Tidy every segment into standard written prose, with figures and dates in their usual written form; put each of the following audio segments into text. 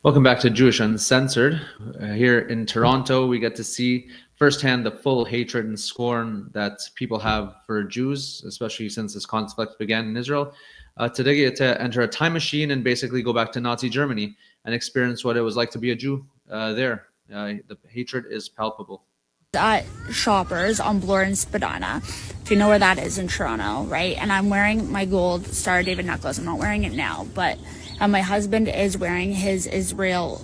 Welcome back to Jewish Uncensored. Here in Toronto, we get to see firsthand the full hatred and scorn that people have for Jews, especially since this conflict began in Israel. Today, we get to enter a time machine and basically go back to Nazi Germany and experience what it was like to be a Jew there. The hatred is palpable. At Shoppers on Bloor and Spadina, if you know where that is in Toronto, right? And I'm wearing my gold Star David necklace. I'm not wearing it now, but my husband is wearing his Israel,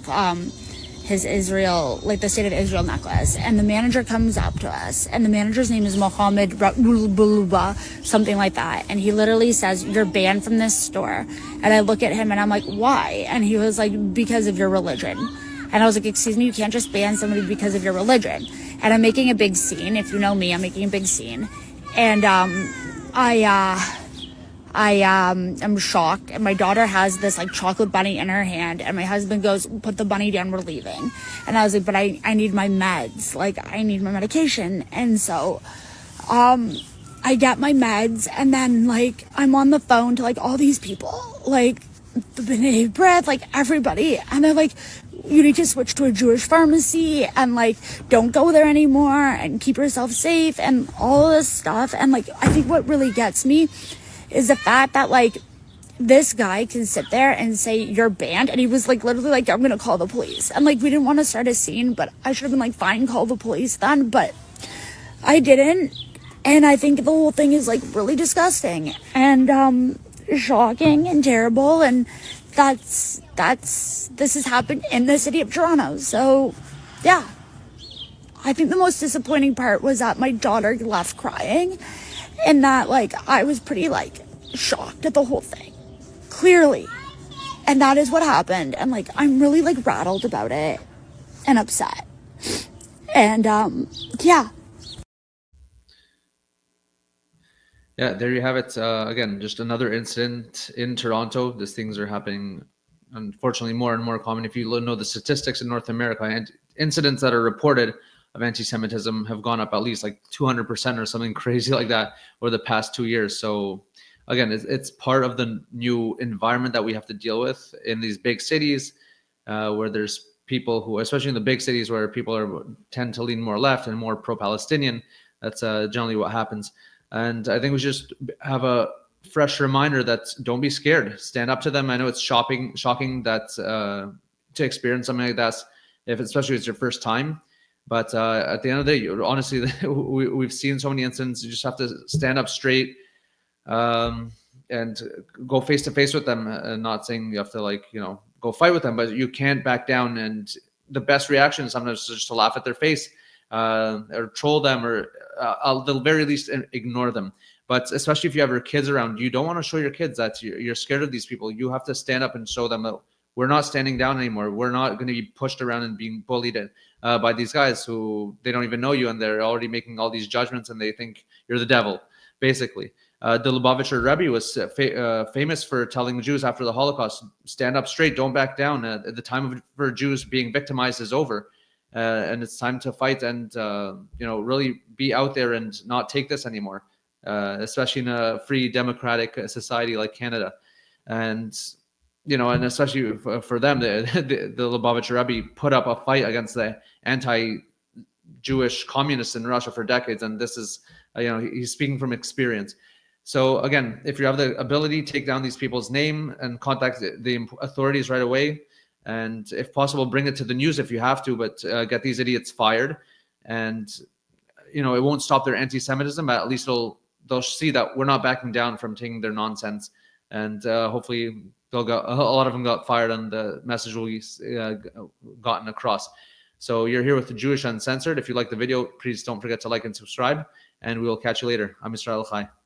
like the State of Israel necklace. And the manager comes up to us, and the manager's name is Mohammed Bulba, something like that. And he literally says, "You're banned from this store." And I look at him and I'm like, "Why?" And he was like, "Because of your religion." And I was like, "Excuse me, you can't just ban somebody because of your religion." And I'm making a big scene. If you know me, I'm making a big scene. And I'm shocked. And my daughter has this like chocolate bunny in her hand. And my husband goes, "Put the bunny down, we're leaving." And I was like, "But I need my meds. Like, I need my medication." And so I get my meds. And then like I'm on the phone to like all these people, like the B'nai B'rith, like everybody. And they're like, "You need to switch to a Jewish pharmacy and like don't go there anymore and keep yourself safe," and all this stuff. And like I think what really gets me is the fact that like this guy can sit there and say you're banned, and he was like literally like, "I'm gonna call the police." And like we didn't want to start a scene, but I should have been like, "Fine, call the police then," but I didn't. And I think the whole thing is like really disgusting and shocking and terrible. And this has happened in the city of Toronto. So yeah, I think the most disappointing part was that my daughter left crying, and that like I was pretty like shocked at the whole thing, clearly. And that is what happened. And like I'm really like rattled about it and upset. And yeah. Yeah, there you have it. Again, just another incident in Toronto. These things are happening, unfortunately, more and more common. If you know the statistics in North America, and incidents that are reported of anti-Semitism have gone up at least like 200% or something crazy like that over the past 2 years. So again, it's part of the new environment that we have to deal with in these big cities, where there's people who, especially in the big cities where people tend to lean more left and more pro-Palestinian. That's generally what happens. And I think we should just have a fresh reminder that don't be scared. Stand up to them. I know it's shocking that to experience something like that, especially if it's your first time. But at the end of the day, honestly, we've seen so many incidents. You just have to stand up straight and go face to face with them. Not saying you have to go fight with them, but you can't back down. And the best reaction sometimes is just to laugh at their face, or troll them, or at the very least ignore them. But especially if you have your kids around, you don't want to show your kids that you're scared of these people. You have to stand up and show them that we're not standing down anymore. We're not going to be pushed around and being bullied by these guys who they don't even know you, and they're already making all these judgments, and they think you're the devil, basically. The Lubavitcher Rebbe was famous for telling Jews after the Holocaust, stand up straight, don't back down. The time for Jews being victimized is over. And it's time to fight and really be out there and not take this anymore, especially in a free democratic society like Canada. And and especially for them, the Lubavitcher Rebbe put up a fight against the anti-Jewish communists in Russia for decades, and this is he's speaking from experience. So again, if you have the ability, take down these people's name and contact the authorities right away. And if possible, bring it to the news if you have to, but get these idiots fired. And it won't stop their anti-Semitism, but at least they'll see that we're not backing down from taking their nonsense. And hopefully a lot of them got fired, and the message will be gotten across. So you're here with the Jewish Uncensored. If you like the video, please don't forget to like and subscribe, and we will catch you later. I'm Mr. Al Chai.